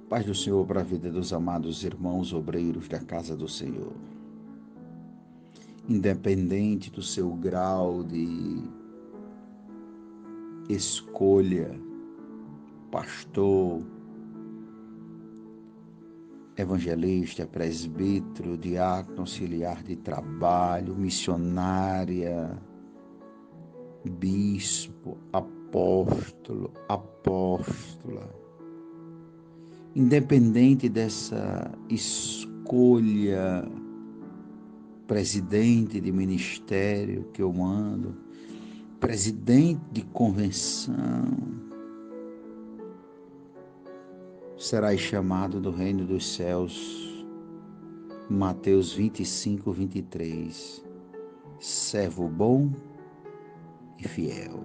Paz do Senhor para a vida dos amados irmãos obreiros da casa do Senhor. Independente do seu grau de escolha, pastor, evangelista, presbítero, diácono, auxiliar de trabalho, missionária, bispo, apóstolo, apóstola, independente dessa escolha, presidente de ministério que eu mando, presidente de convenção, serás chamado do reino dos céus. Mateus 25, 23. Servo bom e fiel.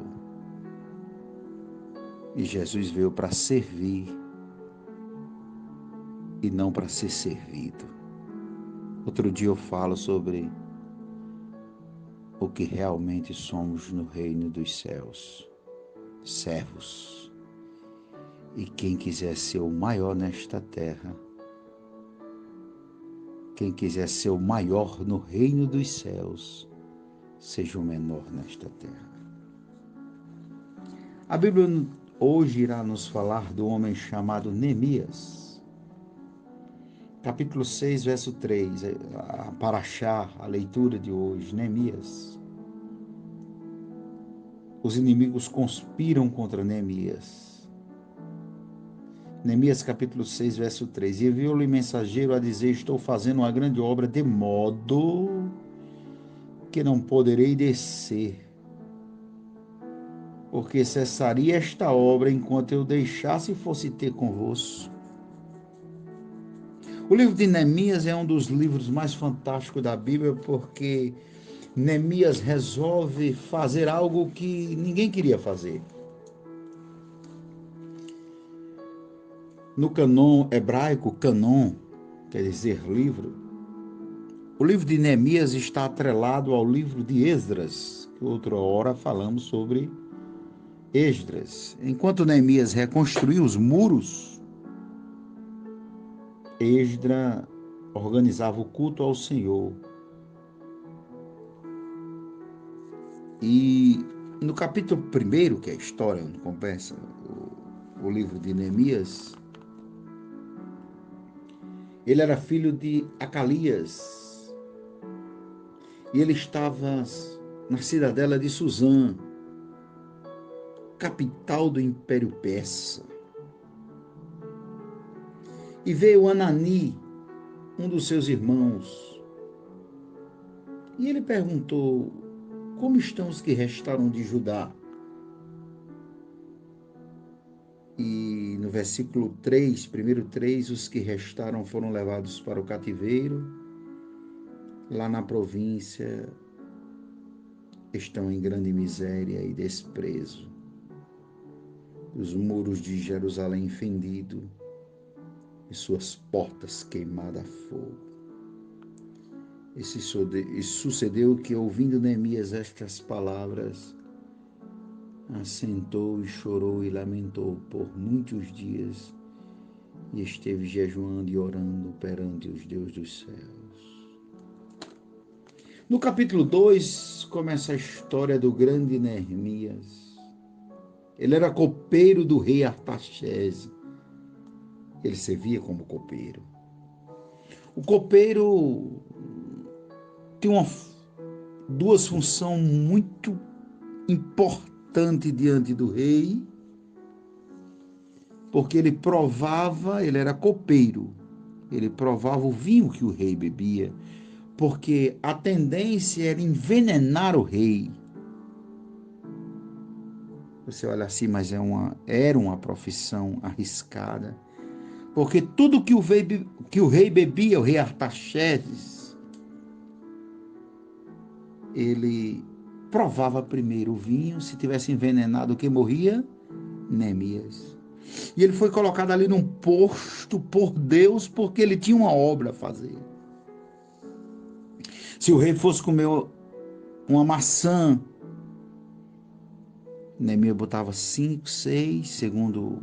E Jesus veio para servir e não para ser servido. Outro dia eu falo sobre o que realmente somos no reino dos céus, servos. E quem quiser ser o maior nesta terra, quem quiser ser o maior no reino dos céus, seja o menor nesta terra. A Bíblia hoje irá nos falar do homem chamado Neemias. Capítulo 6, verso 3, a paraxá, a leitura de hoje, Neemias. Os inimigos conspiram contra Neemias. Neemias capítulo 6, verso 3. E enviou-lhe mensageiro a dizer: estou fazendo uma grande obra, de modo que não poderei descer, porque cessaria esta obra enquanto eu deixasse e fosse ter convosco. O livro de Neemias é um dos livros mais fantásticos da Bíblia, porque Neemias resolve fazer algo que ninguém queria fazer. No canon hebraico, canon quer dizer livro, o livro de Neemias está atrelado ao livro de Esdras, que outra hora falamos sobre Esdras. Enquanto Neemias reconstruiu os muros, Esdras organizava o culto ao Senhor. E no capítulo 1, que é a história onde começa o livro de Neemias, ele era filho de Acalias e ele estava na cidadela de Suzã, capital do Império Persa. E veio Anani, um dos seus irmãos, e ele perguntou: como estão os que restaram de Judá? E no versículo 3, primeiro 3, os que restaram foram levados para o cativeiro. Lá na província estão em grande miséria e desprezo. Os muros de Jerusalém fendidos e suas portas queimadas a fogo. E sucedeu que, ouvindo Neemias estas palavras, assentou e chorou e lamentou por muitos dias, e esteve jejuando e orando perante os deuses dos céus. No capítulo 2, começa a história do grande Neemias. Ele era copeiro do rei Artaxerxes. Ele servia como copeiro. O copeiro tem duas funções muito importantes diante do rei, porque ele era copeiro, ele provava o vinho que o rei bebia, porque a tendência era envenenar o rei. Você olha assim, mas era uma profissão arriscada, porque tudo que o rei bebia, o rei Artaxerxes, ele provava primeiro o vinho. Se tivesse envenenado, quem morria? Neemias. E ele foi colocado ali num posto por Deus, porque ele tinha uma obra a fazer. Se o rei fosse comer uma maçã, Neemias botava 5, 6, segundo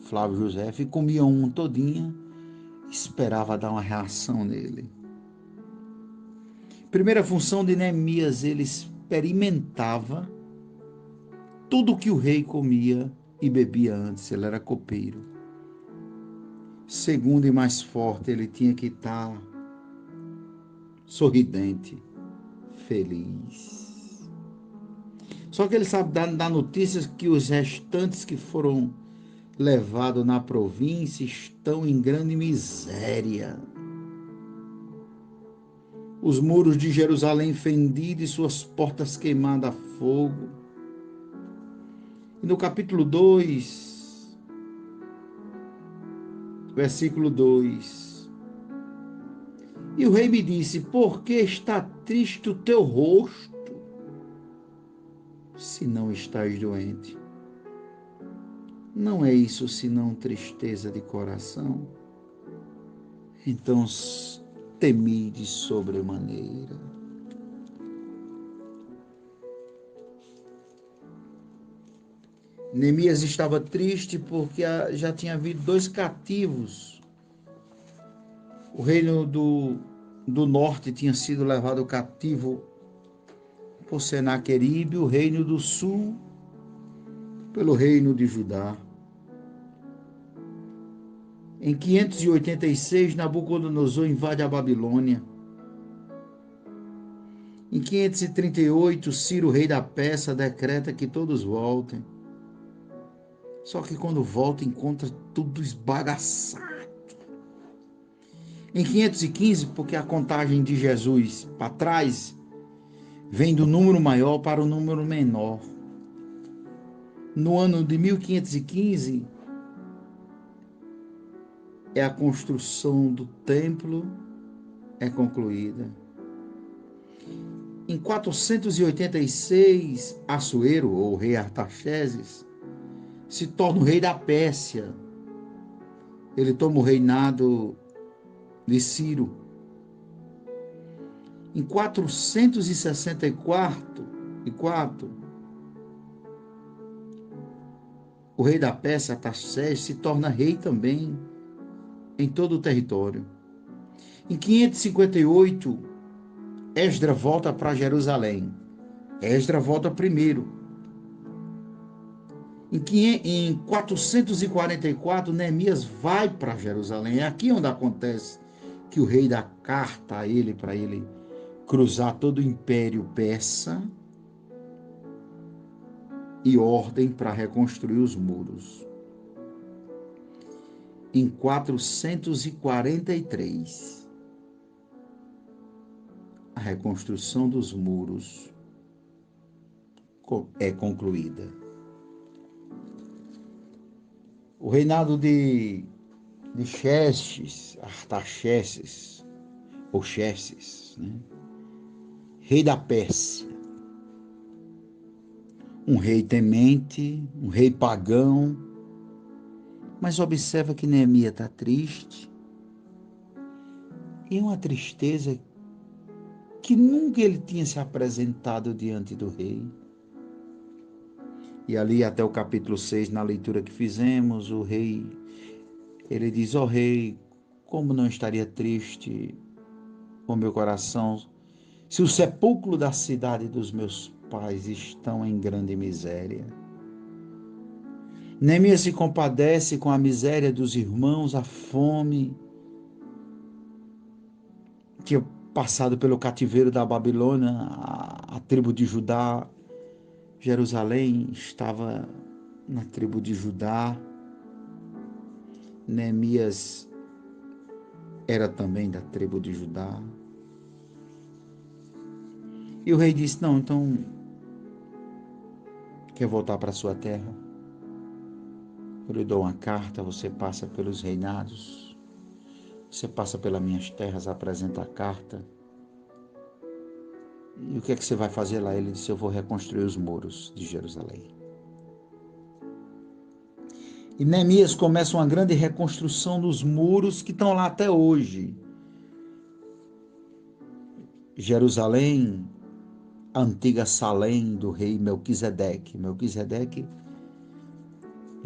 Flávio José, e comia um todinha, esperava dar uma reação nele. Primeira função de Neemias, ele experimentava tudo que o rei comia e bebia antes, ele era copeiro. Segundo e mais forte, ele tinha que estar sorridente, feliz. Só que ele sabe dar notícias que os restantes que foram levados na província estão em grande miséria. Os muros de Jerusalém fendidos e suas portas queimadas a fogo. E no capítulo 2, versículo 2. E o rei me disse: por que está triste o teu rosto, se não estás doente? Não é isso senão tristeza de coração? Então temi de sobremaneira. Neemias estava triste porque já tinha havido 2 cativos. O reino do norte tinha sido levado cativo por Senaqueribe, o reino do sul pelo reino de Judá. Em 586, Nabucodonosor invade a Babilônia. Em 538, Ciro, rei da Pérsia, decreta que todos voltem. Só que quando volta, encontra tudo esbagaçado. Em 515, porque a contagem de Jesus para trás vem do número maior para o número menor. No ano de 1515, a construção do templo é concluída. Em 486, Assuero, ou rei Artaxerxes, se torna o rei da Pérsia. Ele toma o reinado de Ciro. Em 464, o rei da Pérsia, Artaxerxes, se torna rei também em todo o território. Em 558, Esdras volta para Jerusalém. Esdras volta primeiro. Em 444, Neemias vai para Jerusalém. É aqui onde acontece que o rei dá carta a ele para ele cruzar todo o império persa e ordem para reconstruir os muros. Em 443, a reconstrução dos muros é concluída. O reinado de Xerxes, Artaxerxes, ou Xerxes, né? Rei da Pérsia. Um rei temente, um rei pagão. Mas observa que Neemias está triste. E é uma tristeza que nunca ele tinha se apresentado diante do rei. E ali até o capítulo 6, na leitura que fizemos, o rei, ele diz: ó rei, como não estaria triste o meu coração, se o sepulcro da cidade dos meus pais estão em grande miséria. Neemias se compadece com a miséria dos irmãos, a fome, tinha passado pelo cativeiro da Babilônia, a tribo de Judá. Jerusalém estava na tribo de Judá. Neemias era também da tribo de Judá. E o rei disse: não, então quer voltar para sua terra? Eu lhe dou uma carta, você passa pelos reinados, você passa pelas minhas terras, apresenta a carta. E o que é que você vai fazer lá? Ele disse: eu vou reconstruir os muros de Jerusalém. E Neemias começa uma grande reconstrução dos muros que estão lá até hoje. Jerusalém, a antiga Salém do rei Melquisedeque. Melquisedeque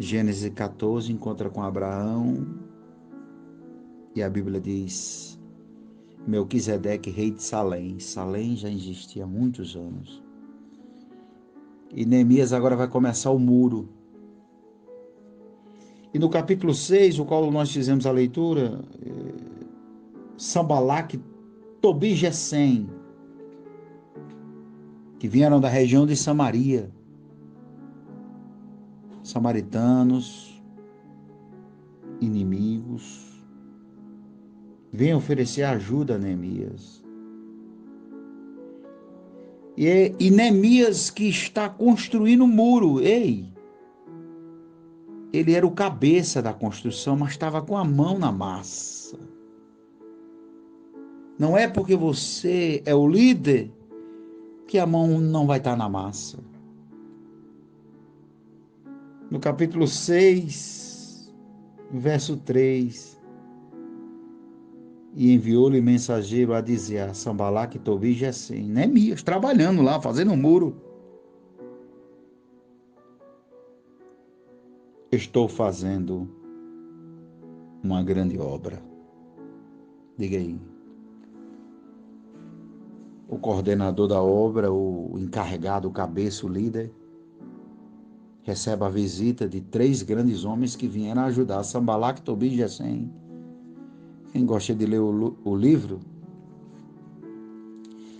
Gênesis 14 encontra com Abraão e a Bíblia diz: Melquisedeque, rei de Salém. Salém já existia há muitos anos. E Neemias agora vai começar o muro. E no capítulo 6, o qual nós fizemos a leitura, Sanbalaque, Tobi e Gesem, que vieram da região de Samaria, samaritanos, inimigos, vêm oferecer ajuda a Neemias. E Neemias que está construindo um muro, ele era o cabeça da construção, mas estava com a mão na massa. Não é porque você é o líder que a mão não vai estar na massa. No capítulo 6, verso 3, e enviou-lhe mensageiro a dizer a Sanbalaque, Tobi e Gesem, Neemias, trabalhando lá, fazendo um muro. Estou fazendo uma grande obra. Diga aí. O coordenador da obra, o encarregado, o cabeça, o líder, recebe a visita de 3 grandes homens que vieram ajudar, Sanbalaque, Tobi e Gesem. Quem gosta de ler o livro,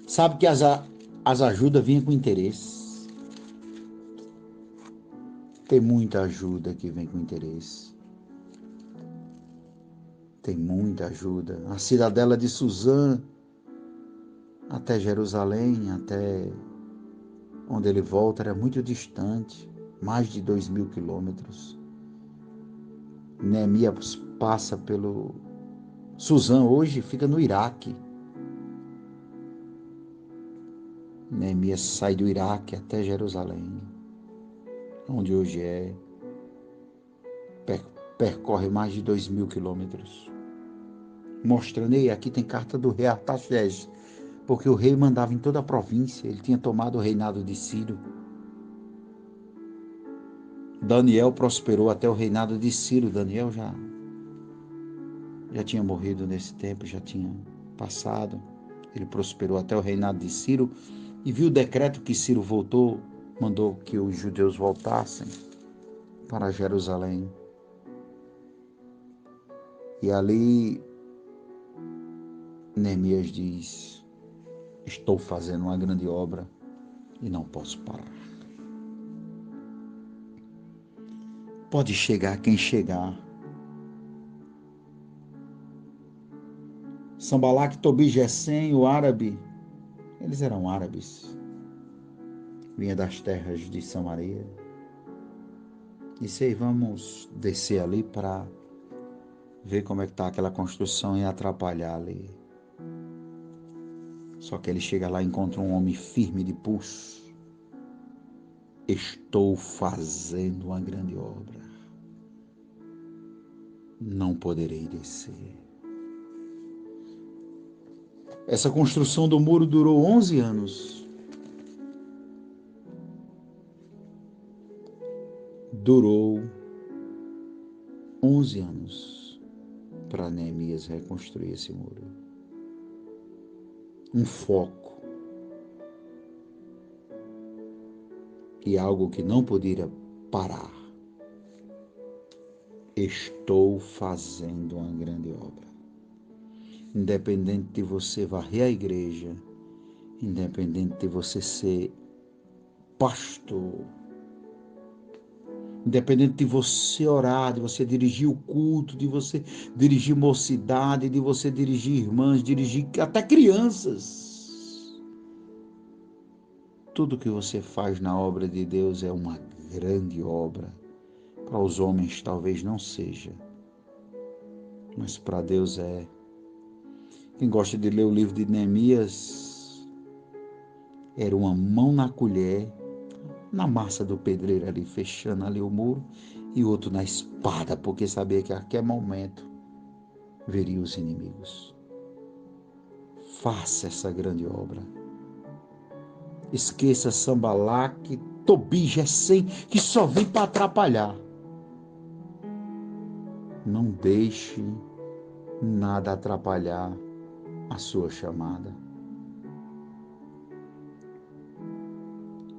sabe que as ajudas vinham com interesse. Tem muita ajuda que vem com interesse. Tem muita ajuda. A cidadela de Suzã, até Jerusalém, até onde ele volta, era muito distante, mais de 2.000 quilômetros. Neemias passa pelo... Suzã hoje fica no Iraque. Neemias sai do Iraque até Jerusalém, onde hoje é, percorre mais de 2.000 quilômetros. Mostrando, aqui tem carta do rei Artaxerxes, porque o rei mandava em toda a província, ele tinha tomado o reinado de Ciro. Daniel prosperou até o reinado de Ciro. Daniel já tinha morrido nesse tempo, já tinha passado. Ele prosperou até o reinado de Ciro e viu o decreto que Ciro voltou, mandou que os judeus voltassem para Jerusalém. E ali Neemias diz: estou fazendo uma grande obra e não posso parar. Pode chegar quem chegar. Sanbalaque, Tobi, Gesem, o árabe, eles eram árabes, vinha das terras de Samaria. Disse: aí, vamos descer ali para ver como é que está aquela construção e atrapalhar ali. Só que ele chega lá e encontra um homem firme de pulso. Estou fazendo uma grande obra. Não poderei descer. Essa construção do muro durou 11 anos. Durou 11 anos para Neemias reconstruir esse muro. Um foco. E algo que não poderia parar. Estou fazendo uma grande obra. Independente de você varrer a igreja, independente de você ser pastor, independente de você orar, de você dirigir o culto, de você dirigir mocidade, de você dirigir irmãs, dirigir até crianças. Tudo que você faz na obra de Deus é uma grande obra. Para os homens talvez não seja, mas para Deus é. Quem gosta de ler o livro de Neemias, era uma mão na colher, na massa do pedreiro ali, fechando ali o muro, e outro na espada, porque sabia que a qualquer momento veria os inimigos. Faça essa grande obra. Esqueça Sanbalaque, Tobi, Gesem, que só vem para atrapalhar. Não deixe nada atrapalhar a sua chamada.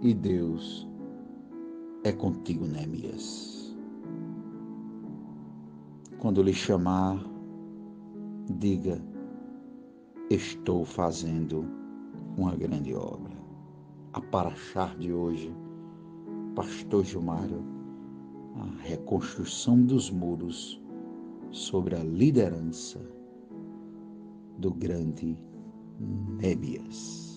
E Deus é contigo, Neemias. Quando lhe chamar, diga: estou fazendo uma grande obra. A paraxá de hoje, Pastor Gilmário, a reconstrução dos muros sobre a liderança do grande Neemias.